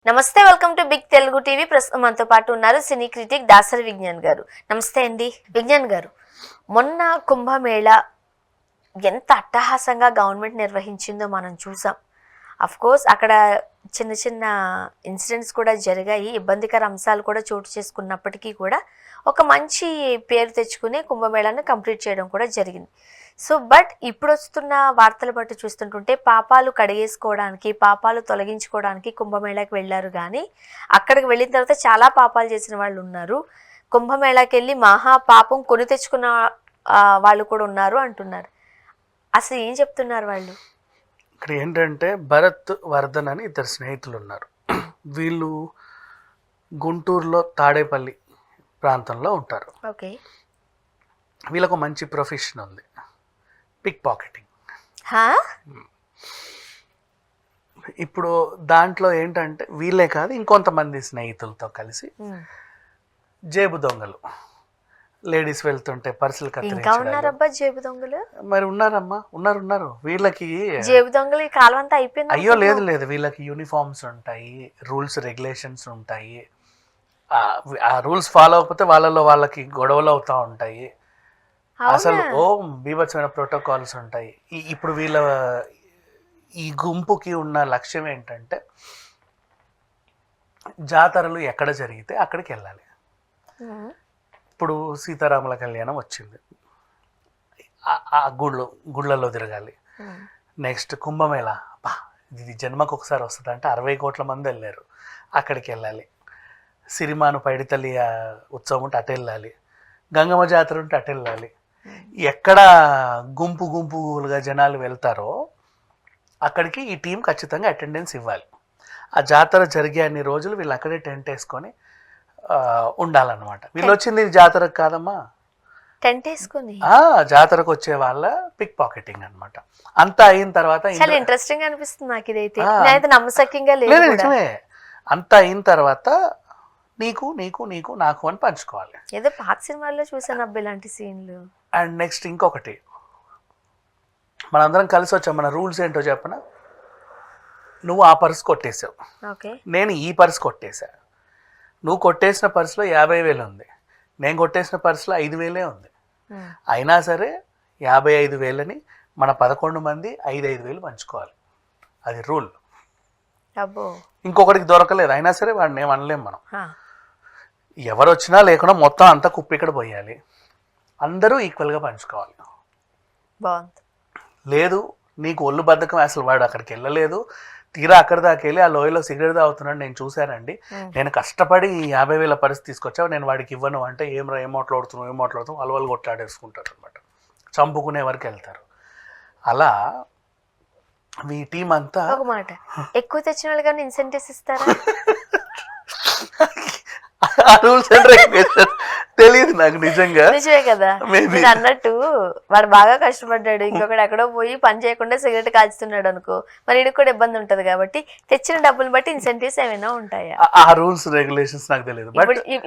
నమస్తే, welcome to big Telugu TV. ప్రస్తుతం మనతో పాటు ఉన్నారు సినీ క్రిటిక్ దాసరి విజ్ఞాన్ గారు. నమస్తే అండి. విజ్ఞాన్ గారు, మొన్న కుంభమేళా ఎంత అట్టహాసంగా గవర్నమెంట్ నిర్వహించిందో మనం చూసాం. అఫ్ కోర్స్ అక్కడ చిన్న చిన్న ఇన్సిడెంట్స్ కూడా జరిగాయి, ఇబ్బందికర అంశాలు కూడా చోటు చేసుకున్నప్పటికీ కూడా ఒక మంచి పేరు తెచ్చుకుని కుంభమేళాను కంప్లీట్ చేయడం కూడా జరిగింది. సో బట్ ఇప్పుడు వస్తున్న వార్తలు బట్టి చూస్తుంటుంటే పాపాలు కడిగేసుకోవడానికి, పాపాలు తొలగించుకోవడానికి కుంభమేళాకి వెళ్ళారు, కానీ అక్కడికి వెళ్ళిన తర్వాత చాలా పాపాలు చేసిన వాళ్ళు ఉన్నారు. కుంభమేళాకి వెళ్ళి మహా పాపం కొని తెచ్చుకున్న వాళ్ళు కూడా ఉన్నారు అంటున్నారు. అసలు ఏం చెప్తున్నారు వాళ్ళు? ఇక్కడ ఏంటంటే భరత్, వర్ధన్ అని ఇద్దరు స్నేహితులు ఉన్నారు. వీళ్ళు గుంటూరులో తాడేపల్లి ప్రాంతంలో ఉంటారు. ఓకే. వీళ్ళకు మంచి ప్రొఫెషన్ ఉంది, పిక్ పాకెటింగ్. ఇప్పుడు దాంట్లో ఏంటంటే వీళ్ళే కాదు, ఇంకొంతమంది స్నేహితులతో కలిసి జేబు దొంగలు, లేడీస్ వెళ్తుంటే పర్సులు కత్తిరించడం. జేబు దొంగలు మరి ఉన్నారమ్మా, ఉన్నారు. వీళ్ళకి జేబు దొంగలు ఈ కాలం అంతా అయిపోయింది. అయ్యో లేదు, వీళ్ళకి యూనిఫామ్స్ ఉంటాయి, రూల్స్ రెగ్యులేషన్స్ ఉంటాయి. ఆ రూల్స్ ఫాలో అవ్వకపోతే వాళ్ళకి గొడవలు అవుతూ ఉంటాయి. అసలు బీభత్సమైన ప్రోటోకాల్స్ ఉంటాయి. ఇప్పుడు ఈ గుంపుకి ఉన్న లక్ష్యం ఏంటంటే జాతరలు ఎక్కడ జరిగితే అక్కడికి వెళ్ళాలి. ఇప్పుడు సీతారాముల కళ్యాణం వచ్చింది, ఆ గుళ్ళల్లో తిరగాలి. నెక్స్ట్ కుంభమేళా, ఇది జన్మకు ఒకసారి వస్తుంది అంటే 60 కోట్ల మంది వెళ్ళారు, అక్కడికి వెళ్ళాలి. సిరిమాను పైడితల్లి ఉత్సవం ఉంటే అటు వెళ్ళాలి, గంగమ్మ జాతర ఉంటే అటు వెళ్ళాలి. ఎక్కడ గుంపులుగా జనాలు వెళ్తారో అక్కడికి ఈ టీం ఖచ్చితంగా అటెండెన్స్ ఇవ్వాలి. ఆ జాతర జరిగే అన్ని రోజులు వీళ్ళు అక్కడే టెంట్ వేసుకొని ఉండాలన్నమాట. వీళ్ళు వచ్చింది జాతరకు కాదమ్మా, టెంట్ వేసుకొని జాతరకు వచ్చే వాళ్ళ పిక్ పాకెటింగ్ అనమాట. అంతా అయిన తర్వాత చాలా ఇంట్రెస్టింగ్ అనిపిస్తుంది నాకు ఇదైతే, నమ్మశక్యంగా లేదు. నిజమే. అంతా అయిన తర్వాత నీకు నాకు అని పంచుకోవాలి. ఏదో పాత సినిమాల్లో చూసాను అబ్బాయి ఇలాంటి సీన్లు. అండ్ నెక్స్ట్ ఇంకొకటి, మనందరం కలిసి వచ్చాం, మన రూల్స్ ఏంటో చెప్పనా? నువ్వు ఆ పర్స్ కొట్టేసావు, నేను ఈ పర్స్ కొట్టేశా. నువ్వు కొట్టేసిన పర్సులో 50,000 ఉంది, నేను కొట్టేసిన పర్సులో 5,000 ఉంది. అయినా సరే 55,000ని మన 11 మంది 5,000 పంచుకోవాలి. అది రూల్. ఇంకొకరికి దొరకలేదు, అయినా సరే వాడిని ఏమనలేం మనం. ఎవరు వచ్చినా లేకుండా మొత్తం అంతా కుప్పి ఇక్కడ పోయాలి, అందరూ ఈక్వల్గా పంచుకోవాలి. లేదు నీకు ఒళ్ళు బద్ధకం, అసలు వాడు అక్కడికి వెళ్ళలేదు, తీరా అక్కడ దాకా వెళ్ళి ఆ లోయలో సిగరెట్ తాగుతున్నాడు నేను చూశానండి, నేను కష్టపడి 50,000 పరిస్థితి తీసుకొచ్చావు, నేను వాడికి ఇవ్వను అంటే ఏం మాట్లాడుతున్నావు వాళ్ళు కొట్లాడేసుకుంటారు అనమాట, చంపుకునే వరకు వెళ్తారు. అలా మీ టీం అంతా ఒక మాట, ఎక్కువ తెచ్చిన వాళ్ళు కానీ ఇన్సెంటివ్స్ ఇస్తారా? రూల్స్ అండ్ రెగ్యులేషన్ తెలియదు నాకు నిజంగా. నిజమే కదా మీరు అన్నట్టు, వాడు బాగా కష్టపడ్డాడు, ఇంకొకటి ఎక్కడో పోయి పని చేయకుండా సిగరెట్ కాల్చుతున్నాడు అనుకో, మరి ఇది కూడా ఇబ్బంది ఉంటది. కాబట్టి తెచ్చిన డబ్బులు బట్టి ఇన్సెంటివ్స్ ఏమైనా ఉంటాయా? ఆ రూల్స్ రెగ్యులేషన్స్ నాకు తెలియదు.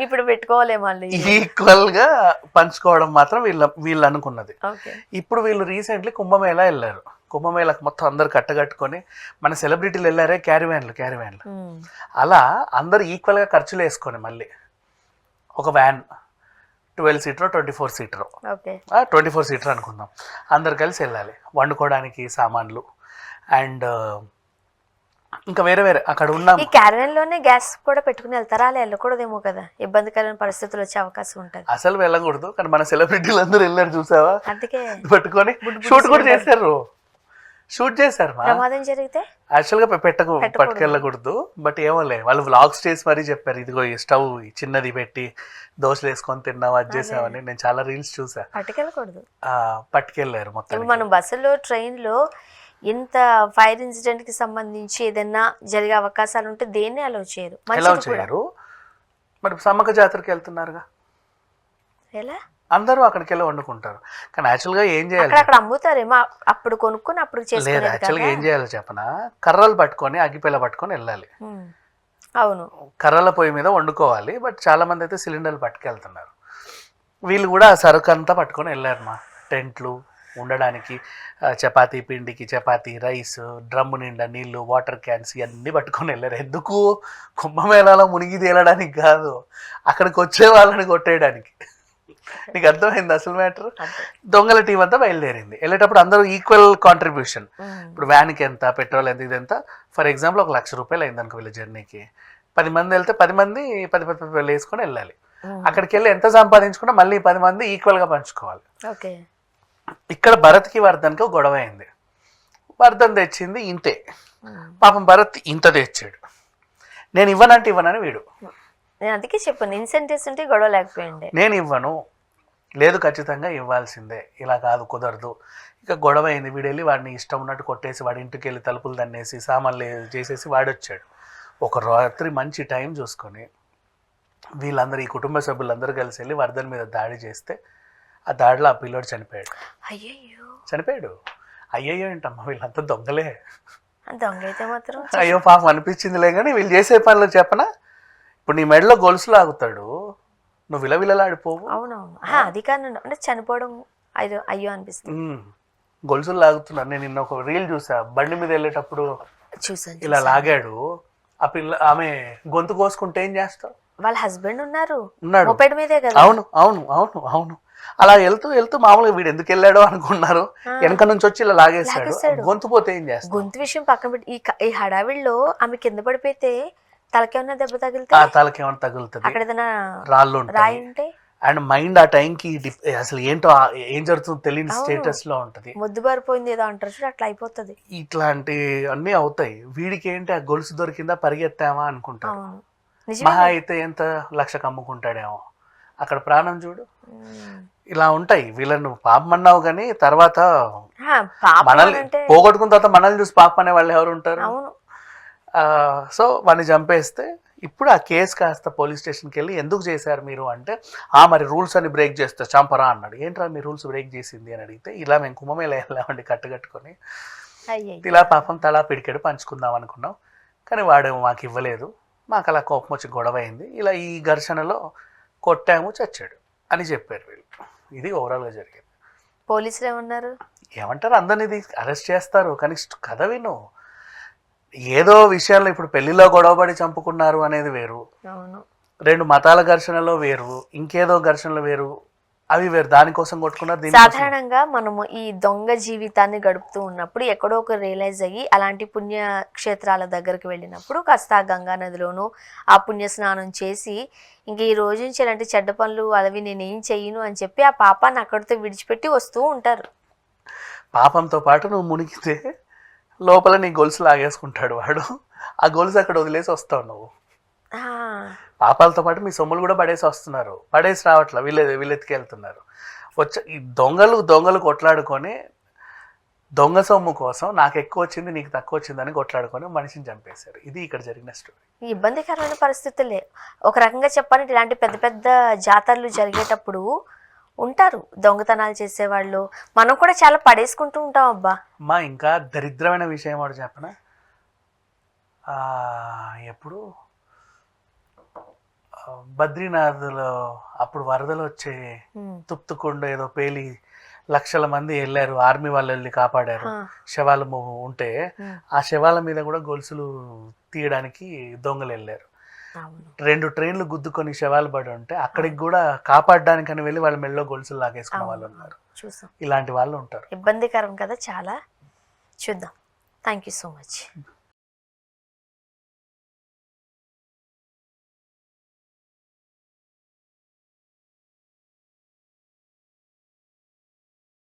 ఇప్పుడు పెట్టుకోవాలేమో ఈక్వల్ గా పంచుకోవడం మాత్రం వీళ్ళు అనుకున్నది. ఇప్పుడు వీళ్ళు రీసెంట్లీ కుంభమేళా వెళ్ళారు. కుంభమేళాకు మొత్తం అందరు కట్టగట్టుకొని, మన సెలబ్రిటీలు వెళ్ళారే క్యారీవ్యాన్లు, అలా అందరు ఈక్వల్గా ఖర్చులు వేసుకొని మళ్ళీ ఒక వ్యాన్ 12 సీటర్ 24 సీటర్ 24 సీటర్ అనుకుందాం, అందరు కలిసి వెళ్ళాలి. వండుకోవడానికి సామాన్లు అండ్ ఇంకా వేరే అక్కడ ఉన్న ఈ క్యారియన్ లోనే గ్యాస్ కూడా పెట్టుకుని వెళ్తారా? అలా వెళ్ళకూడదేమో కదా, ఇబ్బందికరమైన పరిస్థితులు వచ్చే అవకాశం ఉంటుంది. అసలు వెళ్ళకూడదు, కానీ మన సెలబ్రిటీలు అందరూ వెళ్ళారు చూసావా, అందుకే పట్టుకొని షూట్ కూడా చేశారు. ప్రమాదం జరిగితే యాక్చువల్గా పట్టుకెళ్ళకూడదు, బట్ ఏమో లే, వాళ్ళు వ్లాగ్స్ చేసి మరీ చెప్పారు, ఇదిగో ఈ స్టవ్ చిన్నది పెట్టి దోశలు వేసుకొని తిన్నావు, అది చేసామని. నేను చాలా రీల్స్ చూసా. పట్టుకెళ్ళారు మొత్తం. మనం బస్సులో, ట్రైన్లో ఇంత ఫైర్ ఇన్సిడెంట్ కి సంబంధించి ఏదైనా జరిగే అవకాశాలు ఉంటే దేన్ని అలౌ చేయరు. మరి సమ్మక్క జాతరకి వెళ్తున్నారుగా, ఎలా అందరూ అక్కడికి వెళ్ళి వండుకుంటారు. కానీ యాక్చువల్గా ఏం చేయాలి, అక్కడ అమ్ముతారేమో, అప్పుడు కొనుక్కొని అప్పుడు లేదు. యాక్చువల్గా ఏం చేయాలో చెప్పనా, కర్రలు పట్టుకొని అగ్గిపిల్ల పట్టుకొని వెళ్ళాలి. అవును, కర్రల పొయ్యి మీద వండుకోవాలి. బట్ చాలా మంది అయితే సిలిండర్లు పట్టుకెళ్తున్నారు. వీళ్ళు కూడా సరుకు అంతా పట్టుకొని వెళ్ళారు, మా టెంట్లు ఉండడానికి చపాతీ పిండికి చపాతీ రైస్, డ్రమ్ము నిండా నీళ్లు, వాటర్ క్యాన్స్ ఇవన్నీ పట్టుకొని వెళ్ళారు. ఎందుకు? కుంభమేళాలో మునిగి తేలడానికి కాదు, అక్కడికి వచ్చే వాళ్ళని కొట్టేయడానికి. నీకు అర్థమైంది అసలు మ్యాటర్? దొంగల టీం అంతా బయలుదేరింది. వెళ్ళేటప్పుడు అందరూ ఈక్వల్ కాంట్రిబ్యూషన్. ఇప్పుడు వ్యాన్కి ఎంత, పెట్రోల్ ఎంత, ఇదంతా ఫర్ ఎగ్జాంపుల్ 1,00,000 రూపాయలు అయింది అనుకో వీళ్ళ జర్నీకి. 10 మంది వెళ్తే 10 మంది 10 వేలు వేసుకొని వెళ్ళాలి. అక్కడికి వెళ్ళి ఎంత సంపాదించుకున్నా మళ్ళీ 10 మంది ఈక్వల్గా పంచుకోవాలి. ఇక్కడ భరత్కి వర్ధన్కి ఒక గొడవ అయింది. వర్ధన్ తెచ్చింది ఇంతే, పాపం భరత్ ఇంత తెచ్చాడు. నేను ఇవ్వనంటే ఇవ్వనని వీడు. నేను అందుకే చెప్పాను ఇన్సెంటివ్స్ ఉంటే గొడవ లేకపోయింది. నేను ఇవ్వను, లేదు ఖచ్చితంగా ఇవ్వాల్సిందే, ఇలా కాదు కుదరదు. ఇక గొడవ అయింది. వీడు వెళ్ళి వాడిని ఇష్టం ఉన్నట్టు కొట్టేసి వాడి ఇంటికి వెళ్ళి తలుపులు దన్నేసి సామాన్లు చేసేసి వాడొచ్చాడు. ఒక రాత్రి మంచి టైం చూసుకొని వీళ్ళందరూ ఈ కుటుంబ సభ్యులందరూ కలిసి వెళ్ళి వర్ధన్ మీద దాడి చేస్తే ఆ దాడిలో ఆ పిల్లోడు చనిపోయాడు. చనిపోయాడు. అయ్యయ్యో ఏంటమ్మా, వీళ్ళంతా దొంగలే. దొంగ అయితే మాత్రం అయ్యో పాపం అనిపించిందిలే. కానీ వీళ్ళు చేసే పనులు చెప్పనా, ఇప్పుడు నీ మెడలో గొలుసు లాగుతాడు, నువ్వు విలవిలలాడిపోవు. అవునవును, అది కాదు అంటే చనిపోవడం అయ్యో అనిపిస్తుంది. గొలుసులు లాగుతున్నాను. నేను నిన్న ఒక రీల్ చూసా, బండి మీద వెళ్ళేటప్పుడు చూసాను, ఇలా లాగాడు. ఆ పిల్ల ఆమె గొంతు కోసుకుంటే ఏం చేస్తావు? వాళ్ళ హస్బెండ్ ఉన్నాడు. మోపెడ్ మీదే కదా. అవును అవును అవును అవును. అలా వెళ్తూ వెళ్తూ మామూలుగా వీడు ఎందుకు వెళ్ళాడో అనుకున్నారు. వెనక నుంచి వచ్చి ఇలా లాగేస్తాడు. గొంతు పోతే ఏం చేస్తాడు? గొంతు విషయం పక్కన పెట్టి ఈ హడావిడిలో ఆమె కింద పడిపోతే తలకేమన్నా దెబ్బ తగిలితే, తలకేమన్నా తగులుతుంది, అక్కడ ఏదైనా రాళ్ళు రాయి ఉంటే, అండ్ మైండ్ ఆ టైంకి అసలు ఏంటో ఏం జరుగుతుందో తెలియని స్టేటస్ లో ఉంటది. మొద్దుబారిపోయింది ఏదో అంటారు చూడు, అట్లా అయిపోతుంది. ఇట్లాంటి అన్ని అవుతాయి. వీడికి ఏంటి, ఆ గొలుసు దొరికిందా పరిగెత్తామా అనుకుంటాడు. మహా అయితే ఎంత 1,00,000కి అమ్ముకుంటాడేమో. అక్కడ ప్రాణం చూడు. ఇలా ఉంటాయి. వీళ్ళను పాపం అన్నావు కానీ తర్వాత మనల్ని పోగొట్టుకున్న తర్వాత మనల్ని చూసి పాపం అనే వాళ్ళు ఎవరు ఉంటారు? సో వాడిని చంపేస్తే ఇప్పుడు ఆ కేసు కాస్త పోలీస్ స్టేషన్కి వెళ్ళి ఎందుకు చేశారు మీరు అంటే, మరి రూల్స్ అని బ్రేక్ చేస్తే చంపరా అన్నాడు. ఏంట్రా మీ రూల్స్ బ్రేక్ చేసింది అని అడిగితే, ఇలా మేము కుంభమేళ వెళ్ళామండి కట్టుకట్టుకొని, ఇలా పాపం తలా పిడికెడు పంచుకుందాం అనుకున్నాం, కానీ వాడు మాకు ఇవ్వలేదు, మాకు అలా కోపం వచ్చి గొడవ అయింది, ఇలా ఈ ఘర్షణలో కొట్టాము, చచ్చాడు అని చెప్పారు వీళ్ళు. ఇది ఓవరాల్గా జరిగింది. పోలీసులు ఏమన్నారు? ఏమంటారు, అందరినీ అరెస్ట్ చేస్తారు. కానీ కథ విను. ఏదో విషయాల్లో ఇప్పుడు పెళ్లిలో గొడవపడి చంపుకున్నారు అనేది వేరు, 2 మతాల ఘర్షణలో వేరు, ఇంకేదో ఘర్షణలు వేరు, అవి వేరు. దానికోసం కొట్టుకున్నారు. సాధారణంగా మనము ఈ దొంగ జీవితాన్ని గడుపుతూ ఉన్నప్పుడు ఎక్కడో ఒక రియలైజ్ అయ్యి అలాంటి పుణ్య క్షేత్రాల దగ్గరికి వెళ్ళినప్పుడు కాస్త ఆ గంగా నదిలోనూ ఆ పుణ్య స్నానం చేసి ఇంక ఈ రోజు నుంచి ఇలాంటి చెడ్డ పనులు అవి నేనేం చెయ్యను అని చెప్పి ఆ పాపాన్ని అక్కడితో విడిచిపెట్టి వస్తూ ఉంటారు. పాపంతో పాటు నువ్వు మునిగితే లోపల నీ గొలుసు లాగేసుకుంటాడు వాడు. ఆ గొలుసు అక్కడ వదిలేసి వస్తావు నువ్వు. పాపాలతో పాటు మీ సొమ్ములు కూడా పడేసి వస్తున్నారు. పడేసి రావట్లా, వీళ్ళెత్తికెళ్తున్నారు. ఈ దొంగలు కొట్లాడుకొని దొంగ సొమ్ము కోసం నాకు ఎక్కువ వచ్చింది నీకు తక్కువ వచ్చిందని కొట్లాడుకొని మనిషిని చంపేశారు. ఇది ఇక్కడ జరిగిన స్టోరీ. ఇబ్బందికరమైన పరిస్థితులే. ఒక రకంగా చెప్పాలంటే ఇలాంటి పెద్ద పెద్ద జాతరలు జరిగేటప్పుడు ఉంటారు దొంగతనాలు చేసేవాళ్ళు. మనం కూడా చాలా పడేసుకుంటూ ఉంటాం. అబ్బా ఇంకా దరిద్రమైన విషయం వాడు చెప్పనా, ఎప్పుడు బద్రీనాథ్లో అప్పుడు వరదలు వచ్చే తుప్తుకుండ ఏదో పేలి లక్షల మంది వెళ్ళారు. ఆర్మీ వాళ్ళు వెళ్ళి కాపాడారు. శవాలు ఉంటే ఆ శవాల మీద కూడా గొలుసులు తీయడానికి దొంగలు వెళ్ళారు. 2 ట్రైన్లు గుద్దుకొని శవాలు పడి ఉంటే అక్కడికి కూడా కాపాడడానికని వెళ్ళి వాళ్ళ మెడలో గొలుసులు లాగేసుకున్న వాళ్ళు ఉన్నారు. ఇలాంటి వాళ్ళు ఉంటారు. ఇబ్బందికరం కదా చాలా. చూద్దాం. Thank you so much.